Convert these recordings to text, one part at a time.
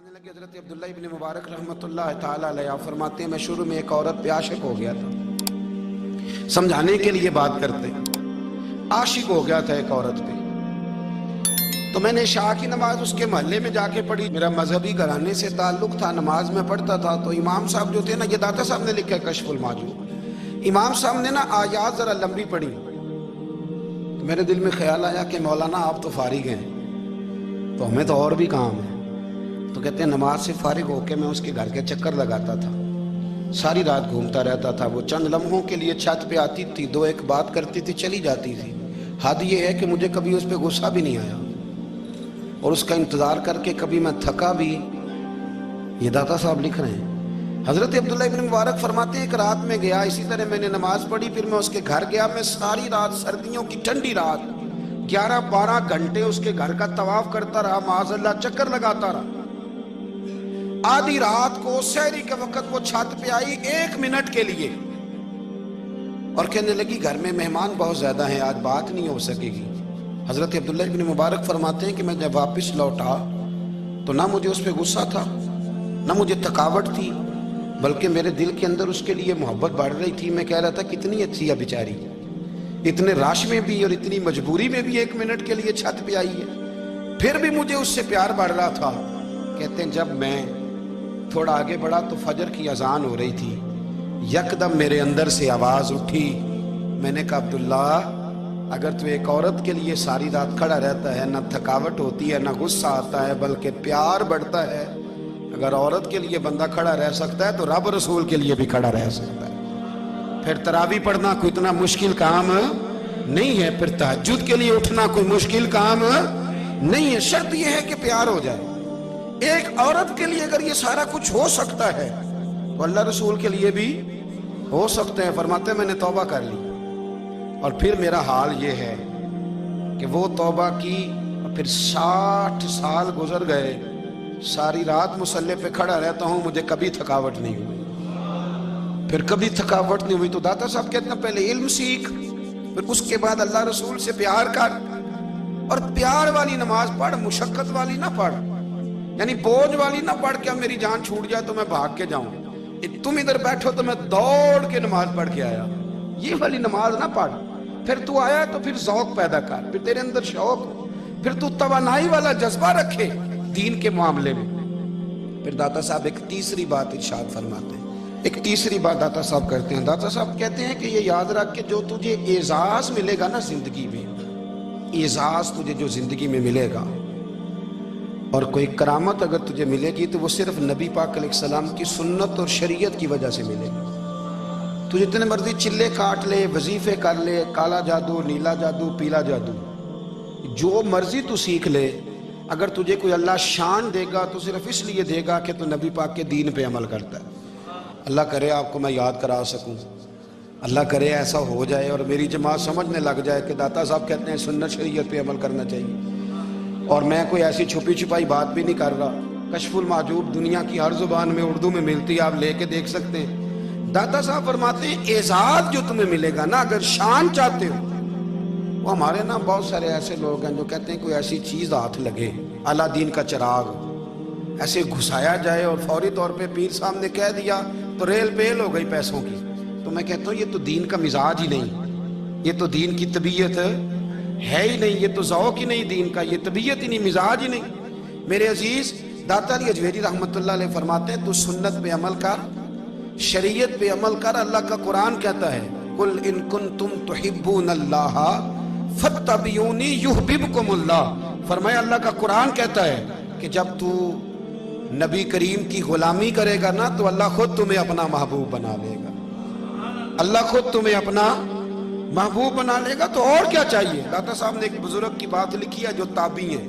فرمانے لگے حضرت عبداللہ ابن مبارک رحمۃ اللہ تعالی علیہ فرماتے ہیں میں شروع میں ایک عورت پہ عاشق ہو گیا تھا، سمجھانے کے لیے بات کرتے عاشق ہو گیا تھا ایک عورت پہ، تو میں نے عشاء کی نماز اس کے محلے میں جا کے پڑھی۔ میرا مذہبی گھرانے سے تعلق تھا، نماز میں پڑھتا تھا، تو امام صاحب جو تھے نا، یہ داتا صاحب نے لکھا ہے کشف المعجوب، امام صاحب نے نا آیات ذرا لمبی پڑھی، تو میرے دل میں خیال آیا کہ مولانا آپ تو فارغ ہیں تو ہمیں تو اور بھی کام ہے۔ تو کہتے ہیں نماز سے فارغ ہو کے میں اس کے گھر کے چکر لگاتا تھا، ساری رات گھومتا رہتا تھا، وہ چند لمحوں کے لیے چھت پہ آتی تھی، دو ایک بات کرتی تھی، چلی جاتی تھی۔ حد یہ ہے کہ مجھے کبھی اس پہ غصہ بھی نہیں آیا، اور اس کا انتظار کر کے کبھی میں تھکا بھی۔ یہ داتا صاحب لکھ رہے ہیں، حضرت عبداللہ ابن مبارک فرماتے ہیں ایک رات میں گیا، اسی طرح میں نے نماز پڑھی، پھر میں اس کے گھر گیا، میں ساری رات، سردیوں کی ٹھنڈی رات 11-12 گھنٹے اس کے گھر کا طواف کرتا رہا، معاذ اللہ چکر لگاتا رہا۔ آدھی رات کو سحری کے وقت وہ چھت پہ آئی 1 منٹ کے لیے، اور کہنے لگی گھر میں مہمان بہت زیادہ ہیں، آج بات نہیں ہو سکے گی۔ حضرت عبداللہ ابن مبارک فرماتے ہیں کہ میں جب واپس لوٹا تو نہ مجھے اس پہ غصہ تھا، نہ مجھے تھکاوٹ تھی، بلکہ میرے دل کے اندر اس کے لیے محبت بڑھ رہی تھی۔ میں کہہ رہا تھا کتنی اچھی ہے بیچاری، اتنے راش میں بھی اور اتنی مجبوری میں بھی 1 منٹ کے لیے چھت پہ آئی ہے، پھر بھی مجھے اس سے پیار بڑھ رہا تھا۔ کہتے ہیں جب میں تھوڑا آگے بڑھا تو فجر کی اذان ہو رہی تھی، یکدم میرے اندر سے آواز اٹھی، میں نے کہا عبداللہ اگر تو ایک عورت کے لیے ساری رات کھڑا رہتا ہے، نہ تھکاوٹ ہوتی ہے، نہ غصہ آتا ہے، بلکہ پیار بڑھتا ہے، اگر عورت کے لیے بندہ کھڑا رہ سکتا ہے تو رب رسول کے لیے بھی کھڑا رہ سکتا ہے۔ پھر تراویح پڑھنا کوئی اتنا مشکل کام نہیں ہے، پھر تہجد کے لیے اٹھنا کوئی مشکل کام نہیں ہے، شرط یہ ہے کہ پیار ہو جائے۔ ایک عورت کے لیے اگر یہ سارا کچھ ہو سکتا ہے تو اللہ رسول کے لیے بھی ہو سکتے ہیں۔ فرماتے ہیں میں نے توبہ کر لی، اور پھر میرا حال یہ ہے کہ وہ توبہ کی، پھر 60 سال گزر گئے، ساری رات مصلی پہ کھڑا رہتا ہوں، مجھے کبھی تھکاوٹ نہیں ہوئی، پھر کبھی تھکاوٹ نہیں ہوئی۔ تو داتا صاحب کہتے ہیں پہلے علم سیکھ، پھر اس کے بعد اللہ رسول سے پیار کر، اور پیار والی نماز پڑھ، مشقت والی نہ پڑھ، یعنی بوجھ والی نہ پڑھ کے اب میری جان چھوٹ جائے تو میں بھاگ کے جاؤں، تم ادھر بیٹھو تو میں دوڑ کے نماز پڑھ کے آیا، یہ والی نماز نہ پڑھ۔ پھر تو آیا تو پھر ذوق پیدا کر، پھر تیرے اندر شوق ہو، پھر تو توانائی والا جذبہ رکھے دین کے معاملے میں۔ پھر داتا صاحب ایک تیسری بات ارشاد فرماتے ہیں، ایک تیسری بات داتا صاحب کرتے ہیں، داتا صاحب کہتے ہیں کہ یہ یاد رکھ کہ جو تجھے اعزاز ملے گا نا زندگی میں، اعزاز تجھے جو زندگی میں ملے گا، اور کوئی کرامت اگر تجھے ملے گی تو وہ صرف نبی پاک علیہ السلام کی سنت اور شریعت کی وجہ سے ملے گی۔ تو جتنے مرضی چلے کاٹ لے، وظیفے کر لے، کالا جادو، نیلا جادو، پیلا جادو، جو مرضی تو سیکھ لے، اگر تجھے کوئی اللہ شان دے گا تو صرف اس لیے دے گا کہ تو نبی پاک کے دین پہ عمل کرتا ہے۔ اللہ کرے آپ کو میں یاد کرا سکوں، اللہ کرے ایسا ہو جائے اور میری جماعت سمجھنے لگ جائے کہ داتا صاحب کہتے ہیں سنت شریعت پہ عمل کرنا چاہیے، اور میں کوئی ایسی چھپی چھپائی بات بھی نہیں کر رہا۔ کشف المعجوب دنیا کی ہر زبان میں اردو میں ملتی ہے، آپ لے کے دیکھ سکتے ہیں۔ داتا صاحب فرماتے ہیں اعزاز جو تمہیں ملے گا نا، اگر شان چاہتے ہو، وہ ہمارے نا بہت سارے ایسے لوگ ہیں جو کہتے ہیں کوئی ایسی چیز ہاتھ لگے، اعلیٰ دین کا چراغ ایسے گھسایا جائے اور فوری طور پہ پیر صاحب نے کہہ دیا تو ریل پیل ہو گئی پیسوں کی، تو میں کہتا ہوں یہ تو دین کا مزاج ہی نہیں، یہ تو دین کی طبیعت ہے ہی نہیں، یہ تو ذوق ہی نہیں دین کا، یہ طبیعت ہی نہیں، مزاج ہی نہیں۔ میرے عزیز داتا علی اجویری رحمت اللہ علیہ فرماتے ہیں تو سنت پہ عمل کر، شریعت پہ عمل کر۔ اللہ کا قرآن کہتا ہے قُلْ إِن كُنْتُمْ تُحِبُّونَ اللَّهَ فَاتَّبِعُونِي يُحْبِبْكُمُ اللَّهُ۔ فرمایا اللہ کا قرآن کہتا ہے کہ جب تو نبی کریم کی غلامی کرے گا نا تو اللہ خود تمہیں اپنا محبوب بنا لے گا، اللہ خود تمہیں اپنا محبوب بنا لے گا، تو اور کیا چاہیے۔ داتا صاحب نے ایک بزرگ کی بات لکھی ہے جو تابعی ہیں،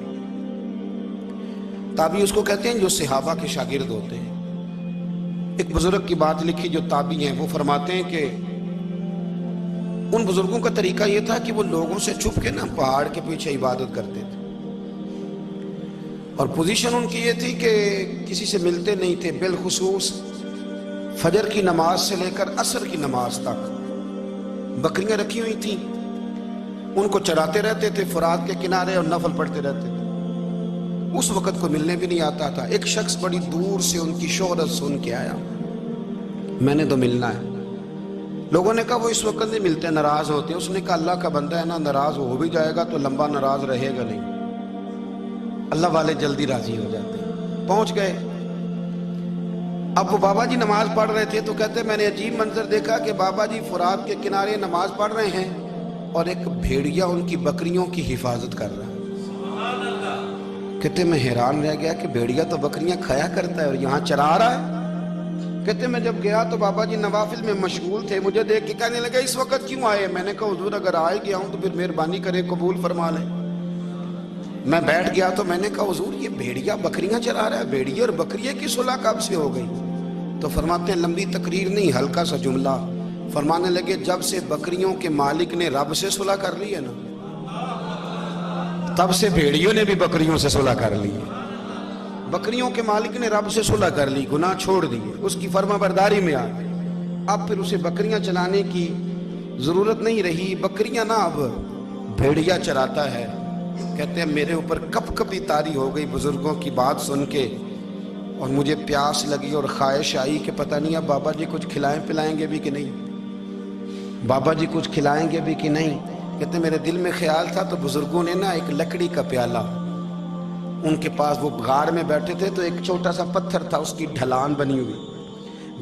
تابعی اس کو کہتے ہیں جو صحابہ کے شاگرد ہوتے ہیں۔ ایک بزرگ کی بات لکھی جو تابعی ہیں، وہ فرماتے ہیں کہ ان بزرگوں کا طریقہ یہ تھا کہ وہ لوگوں سے چھپ کے نا پہاڑ کے پیچھے عبادت کرتے تھے، اور پوزیشن ان کی یہ تھی کہ کسی سے ملتے نہیں تھے، بالخصوص فجر کی نماز سے لے کر عصر کی نماز تک بکریاں رکھی ہوئی تھیں، ان کو چراتے رہتے تھے فرات کے کنارے اور نفل پڑھتے رہتے تھے، उस वक्त को मिलने भी नहीं आता था। एक शख्स बड़ी दूर से उनकी शोहरत सुन के आया, मैंने तो मिलना है। लोगों ने कहा वो इस वक्त नहीं मिलते, नाराज होते हैं। उसने कहा अल्लाह का बंदा है ना, नाराज हो भी जाएगा तो लंबा नाराज रहेगा नहीं, अल्लाह वाले जल्दी राजी हो जाते हैं। पहुंच गए। अब वो बाबा जी नमाज पढ़ रहे थे तो कहते मैंने अजीब मंजर देखा कि बाबा जी फुरात के किनारे नमाज पढ़ रहे हैं और एक भेड़िया उनकी बकरियों की हिफाजत कर रहा है। कहते मैं हैरान रह गया कि भेड़िया तो बकरियां खाया करता है और यहाँ चरा रहा है। कहते मैं जब गया तो बाबा जी नवाफिल में मशगूल थे, मुझे देख के कहने लगे इस वक्त क्यों आए? मैंने कहा हुजूर अगर आ गया हूं तो फिर मेहरबानी करे कबूल फरमा ले। मैं बैठ गया तो मैंने कहा हुजूर ये भेड़िया बकरियां चरा रहा है, भेड़िया और बकरिया की सुलह कब से हो गई? तो फरमाते हैं लंबी तकरीर नहीं, हल्का सा जुमला। फरमाने लगे जब से बकरियों के मालिक ने रब से सुलह कर ली है ना, तब से भेड़ियों ने भी बकरियों से सुलह कर ली है। बकरियों के मालिक ने रब से सुलह कर ली, गुनाह छोड़ दिए, उसकी फर्माबरदारी में आ गए। अब फिर उसे बकरियां चलाने की जरूरत नहीं रही। बकरियां ना अब भेड़िया चराता है। कहते हैं मेरे ऊपर कप कपी तारी हो गई बुजुर्गों की बात सुन के, और मुझे प्यास लगी और ख्वाहिश आई कि पता नहीं अब बाबा जी कुछ खिलाएं पिलाएंगे भी कि नहीं, बाबा जी कुछ खिलाएंगे भी कि नहीं। कहते मेरे दिल में ख्याल था तो बुजुर्गों ने ना एक लकड़ी का प्याला, उनके पास वो गाड़ में बैठे थे तो एक छोटा सा पत्थर था, उसकी ढलान बनी हुई,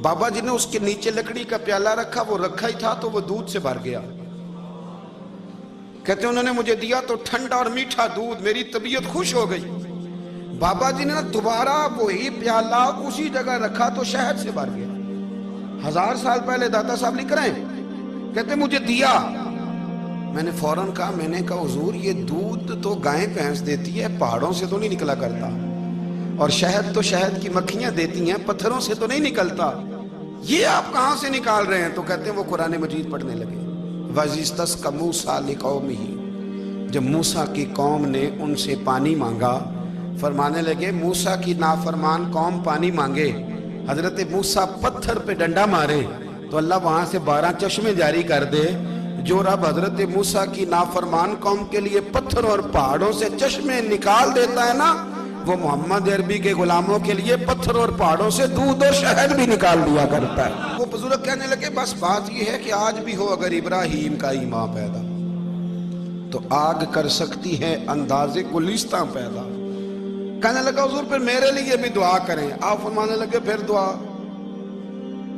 बाबा जी ने उसके नीचे लकड़ी का प्याला रखा, वो रखा ही था तो वो दूध से भर गया। कहते उन्होंने मुझे दिया तो ठंडा और मीठा दूध, मेरी तबीयत खुश हो गई। बाबा जी ने ना दोबारा वही प्याला उसी जगह रखा तो शहद से भर गया। 1000 साल पहले दादा साहब लिख रहे हैं। कहते मुझे दिया, मैंने फौरन कहा, मैंने कहा हुजूर ये दूध तो गाय भैंस देती है, पहाड़ों से तो नहीं निकला करता, और शहद तो शहद की मक्खियां देती हैं, पत्थरों से तो नहीं निकलता, ये आप कहां से निकाल रहे हैं? तो कहते हैं वो कुरान मजीद पढ़ने लगे। वज़िस्तस्क़ा मूसा लिक़ौमिही, जब मूसा की कौम ने उनसे पानी मांगा, फरमाने लगे मूसा की नाफरमान कौम पानी मांगे, हजरत मूसा पत्थर पे डंडा मारे तो अल्लाह वहां से 12 चश्मे जारी कर दे। जो रब हजरत मूसा की नाफरमान कौम के लिए पत्थर और पहाड़ों से चश्मे निकाल देता है ना, वो मोहम्मद अरबी के गुलामों के लिए पत्थर और पहाड़ों से दूध और शहद भी निकाल दिया करता है। वो बुजुर्ग कहने लगे बस बात ये है कि आज भी हो अगर इब्राहिम का ईमान पैदा तो आग कर सकती है अंदाजे गुलिस्तां पैदा। कहने लगा हुजूर फिर मेरे लिए भी दुआ करें। आप फरमाने लगे फिर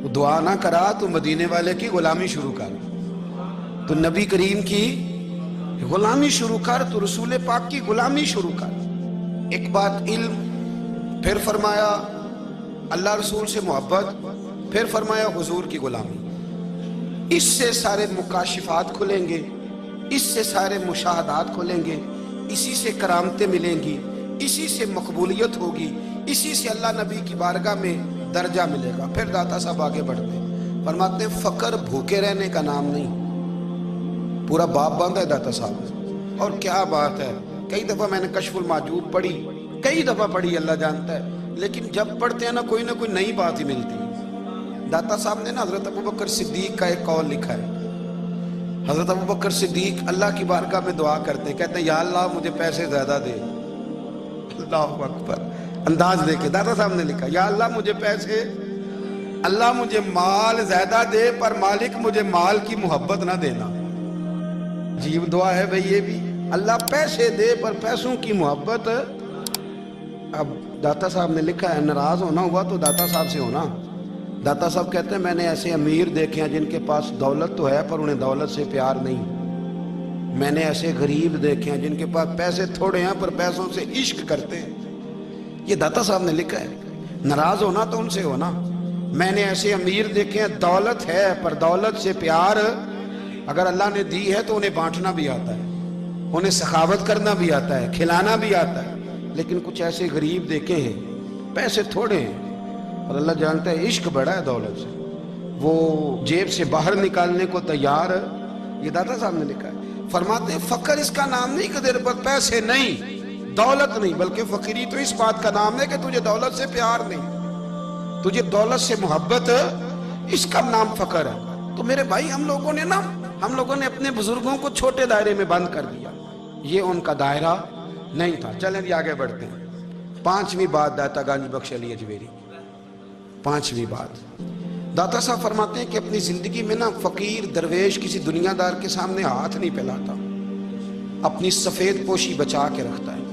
दुआ ना करा तो मदीने वाले की गुलामी शुरू कर, तो नबी करीम की गुलामी शुरू कर, तो रसूल पाक की गुलामी शुरू कर। एक बात इल्म, फिर फरमाया अल्लाह रसूल से मोहब्बत, फिर फरमाया हुजूर की गुलामी। इससे सारे मुकाशिफात खुलेंगे, इससे सारे मुशाहदात खुलेंगे, इसी से करामतें मिलेंगी, इसी से मकबूलियत होगी, इसी से अल्लाह नबी की बारगाह में दर्जा मिलेगा। फिर दाता साहब आगे बढ़ते फरमाते फकर भूखे रहने का नाम नहीं, पूरा बाप बांधा है दाता साहब। और क्या बात है, कई दफा मैंने कशफुल माजूब पढ़ी, कई दफा पढ़ी, अल्लाह जानता है, लेकिन जब पढ़ते हैं ना कोई नई बात ही मिलती है। दाता साहब ने ना हजरत अबू बकर सिद्दीक का एक कौल लिखा है। हजरत अबू बकर सिद्दीक अल्लाह की बारगाह में दुआ करते, कहते हैं या अल्लाह मुझे पैसे ज्यादा दे। अल्लाहु अकबर, अंदाज देखे दादा साहब ने लिखा या अल्लाह मुझे पैसे, अल्लाह मुझे माल ज्यादा दे पर मालिक मुझे माल की मोहब्बत ना देना। अजीब दुआ है भाई ये भी, अल्लाह पैसे दे पर पैसों की मोहब्बत। अब दाता साहब ने लिखा है नाराज होना हुआ तो दाता साहब से होना। दाता साहब कहते हैं मैंने ऐसे अमीर देखे हैं जिनके पास दौलत तो है पर उन्हें दौलत से प्यार नहीं। मैंने ऐसे गरीब देखे हैं जिनके पास पैसे थोड़े हैं पर पैसों से इश्क करते हैं। ये दाता साहब ने लिखा है। नाराज होना तो उनसे होना। मैंने ऐसे अमीर देखे हैं दौलत है पर दौलत से प्यार अगर अल्लाह ने दी है तो उन्हें बांटना भी आता है, उन्हें सखावत करना भी आता है, खिलाना भी आता है। लेकिन कुछ ऐसे गरीब देखे हैं पैसे थोड़े हैं और अल्लाह जानता है इश्क बड़ा है दौलत से, वो जेब से बाहर निकालने को तैयार। ये दाता साहब ने लिखा है। फरमाते हैं फकर इसका नाम नहीं कि तेरे पास पैसे नहीं, दौलत नहीं, बल्कि फकीरी तो इस बात का नाम है कि तुझे दौलत से प्यार नहीं, तुझे दौलत से मोहब्बत, इसका नाम फकर है। तो मेरे भाई हम लोगों ने अपने बुजुर्गों को छोटे दायरे में बंद कर दिया, ये उनका दायरा नहीं था। चलें आगे बढ़ते हैं। 5ਵੀं बात दाता गंज बख्श अली अजमेरी, 5वीं बात। दाता साहब फरमाते हैं कि अपनी जिंदगी में ना फकीर दरवेश किसी दुनियादार के सामने हाथ नहीं फैलाता, अपनी सफेद पोशी बचा के रखता है,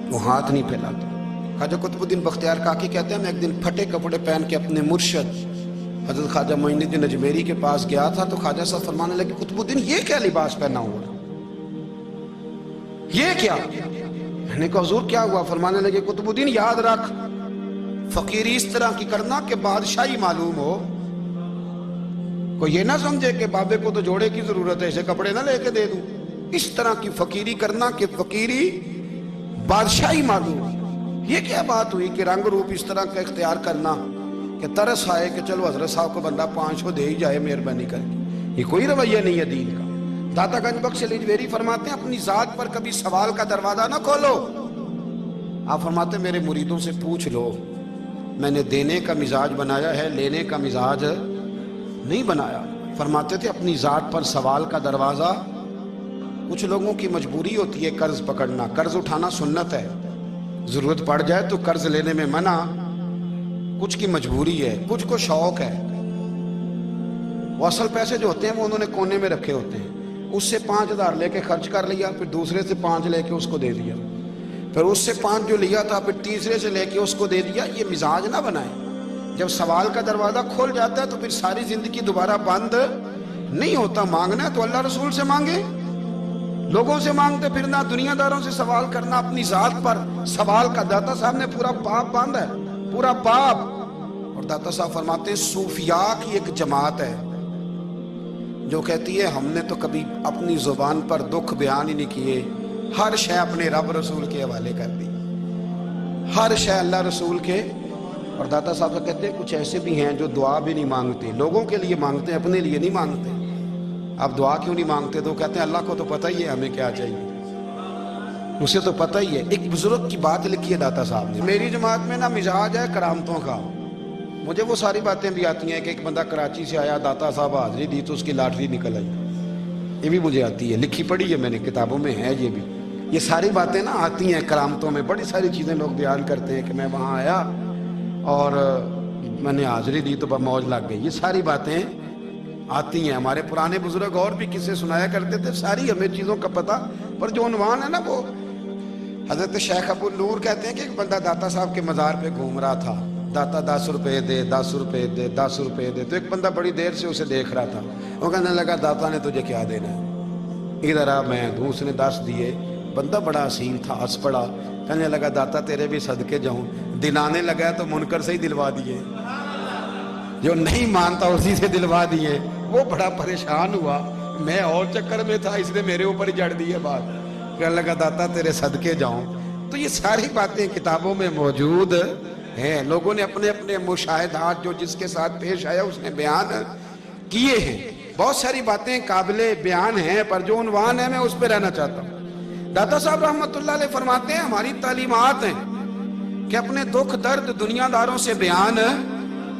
वो हाथ नहीं फैलाता। ख्वाजा कुतुबुद्दीन बख्तियार काकी कहते हैं मैं एक दिन फटे कपड़े पहन के अपने मुर्शद हजरत ख्वाजा मोइनुद्दीन अजमेरी के पास गया था, तो ख्वाजा साहब फरमाने लगे कुतुबुद्दीन ये क्या लिबास पहना हुआ है, ये क्या? मैंने कहा हुजूर क्या हुआ? फरमाने लगे कुतुबुद्दीन याद रख, फकीरी इस तरह की करना कि बादशाही मालूम हो, कोई ये ना समझे कि बाबे को तो जोड़े की जरूरत है, ऐसे कपड़े ना लेके दे दूं। इस तरह की फकीरी करना कि फकीरी बादशाही मालूम। ये क्या बात हुई कि रंग रूप इस तरह का इख्तियार करना कि तरस आए कि चलो हजरत साहब को बंदा 500 दे ही जाए मेहरबानी करके, ये कोई रवैया नहीं है दीन का। दाता गंज बख्श अली अजमेरी फरमाते हैं अपनी जात पर कभी सवाल का दरवाजा ना खोलो। आप फरमाते मेरे मुरीदों से पूछ लो, मैंने देने का मिजाज बनाया है, लेने का मिजाज नहीं बनाया। फरमाते थे अपनी जात पर सवाल का दरवाजा, कुछ लोगों की मजबूरी होती है कर्ज पकड़ना, कर्ज उठाना सुन्नत है, जरूरत पड़ जाए तो कर्ज लेने में मना, कुछ की मजबूरी है, कुछ को शौक है। वो असल पैसे जो होते हैं वो उन्होंने कोने में रखे होते हैं, उससे 5000 लेके खर्च कर लिया, फिर दूसरे से 5 लेके उसको दे दिया, फिर उससे 5 जो लिया था फिर तीसरे से लेके उसको दे दिया। ये मिजाज ना बनाए। जब सवाल का दरवाजा खोल जाता है तो फिर सारी जिंदगी दोबारा बंद नहीं होता। मांगना है तो अल्लाह रसूल से मांगे, लोगों से मांगते फिरना, दुनियादारों से सवाल करना, अपनी जात पर सवाल का दाता साहब ने पूरा बाप बांधा है, पूरा बाप। और दाता साहब फरमाते हैं सूफिया की एक जमात है जो कहती है हमने तो कभी अपनी जुबान पर दुख बयान ही नहीं किए, हर शय अपने रब रसूल के हवाले कर दी, हर शय अल्लाह रसूल के। और दाता साहब कहते हैं कुछ ऐसे भी हैं जो दुआ भी नहीं मांगते, लोगों के लिए मांगते हैं, अपने लिए नहीं मांगते। आप दुआ क्यों नहीं मांगते? तो कहते हैं अल्लाह को तो पता ही है हमें क्या चाहिए, उसे तो पता ही है। एक बुजुर्ग की बात लिखी है दाता साहब ने, मेरी जमात में ना मिजाज है करामतों का, मुझे वो सारी बातें भी आती हैं कि एक बंदा कराची से आया, दाता साहब हाजिरी दी तो उसकी लॉटरी निकल आई, ये भी मुझे आती है, लिखी पढ़ी है मैंने, किताबों में है ये भी। ये सारी बातें ना आती हैं करामतों में, बड़ी सारी चीज़ें लोग बयान करते हैं कि मैं वहाँ आया और मैंने हाजिरी दी तो मौज लग गई, ये सारी बातें आती हैं। हमारे पुराने बुजुर्ग और भी किस्से सुनाया करते थे, सारी हमें चीज़ों का पता, पर जो उन्वान है ना वो हजरत शेख अब्दुल नूर कहते हैं कि एक बंदा दाता साहब के मज़ार पे घूम रहा था, दाता 10 रुपए दे, 10 रुपए दे, 10 रुपए दे। तो एक बंदा बड़ी देर से उसे देख रहा था, वो कहने लगा दाता ने तुझे क्या देना है, इधर आ मैं दूँ। उसने 10 दिए, बंदा बड़ा हसीन था, हंस पड़ा, कहने लगा दाता तेरे भी सदके जाऊं। दिलाने लगा तो मुनकर से ही दिलवा दिए, जो नहीं मानता उसी से दिलवा दिए। वो बड़ा परेशान हुआ, मैं और चक्कर में था, इसने मेरे ऊपर ही जड़ दी है बात, कहने लगा दाता तेरे सदके जाऊं। तो ये सारी बातें किताबों में मौजूद हैं, लोगों ने अपने अपने मुशाहिदात जो जिसके साथ पेश आया उसने बयान किए हैं। बहुत सारी बातें काबिले बयान हैं, पर जो उन्वान है मैं उस पर रहना चाहता हूँ। दाता साहब रहमतुल्लाह अलैह फरमाते हैं हमारी तालीमात हैं कि अपने दुख दर्द दुनियादारों से बयान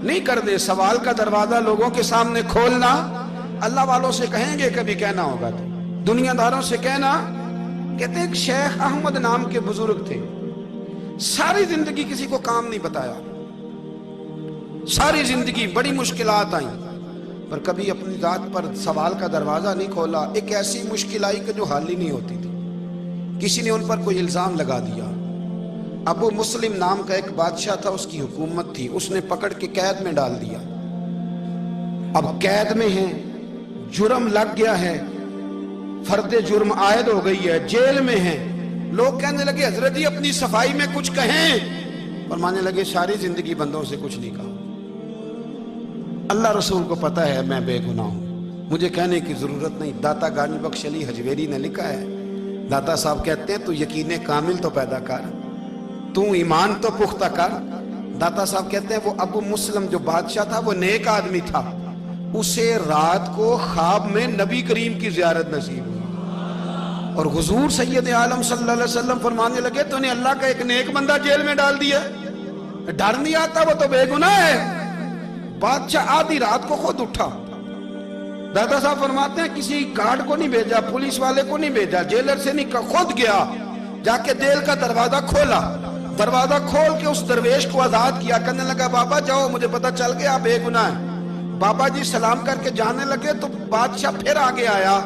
नहीं कर दे, सवाल का दरवाजा लोगों के सामने खोलना। अल्लाह वालों से कहेंगे कभी कहना होगा तो दुनियादारों से कहना। कहते हैं शेख अहमद नाम के बुजुर्ग थे, सारी जिंदगी किसी को काम नहीं बताया, सारी जिंदगी बड़ी मुश्किलात आई, पर कभी अपनी जात पर सवाल का दरवाजा नहीं खोला। एक ऐसी मुश्किल आई कि जो हल ही नहीं होती थी, किसी ने उन पर कोई इल्जाम लगा दिया। अबू मुस्लिम नाम का एक बादशाह था, उसकी हुकूमत थी, उसने पकड़ के कैद में डाल दिया। अब कैद में है, जुर्म लग गया है, फर्दे जुर्म आयद हो गई है, जेल में है। लोग कहने लगे हजरत जी अपनी सफाई में कुछ कहें, और मानने लगे सारी जिंदगी बंदों से कुछ नहीं कहा, अल्लाह रसूल को पता है मैं बेगुनाह हूं, मुझे कहने की जरूरत नहीं। दाता गंज बख्श अली अजमेरी ने लिखा है, दाता साहब कहते हैं तू यकीन कामिल तो पैदा कर, तू ईमान तो पुख्ता कर। दाता साहब कहते हैं वो अबू मुस्लिम जो बादशाह था वो नेक आदमी था, उसे रात को ख्वाब में नबी करीम की ज़ियारत नसीब हुई और हुजूर सैयद आलम सल्लल्लाहु अलैहि वसल्लम फरमाने लगे तूने अल्लाह का एक नेक बंदा जेल में डाल दिया, डर नहीं आता, वो तो बेगुनाह है। बादशाह आधी रात को खुद उठा। दादा साहब फरमाते हैं किसी गार्ड को नहीं भेजा, पुलिस वाले को नहीं भेजा, जेलर से नहीं, खुद गया, जाके जेल का दरवाजा खोला, دروازہ کھول کے اس درویش کو آزاد کیا، کہنے لگا بابا جاؤ، مجھے پتا چل گیا بے گناہ ہے۔ بابا جی سلام کر کے جانے لگے تو بادشاہ پھر آگے آیا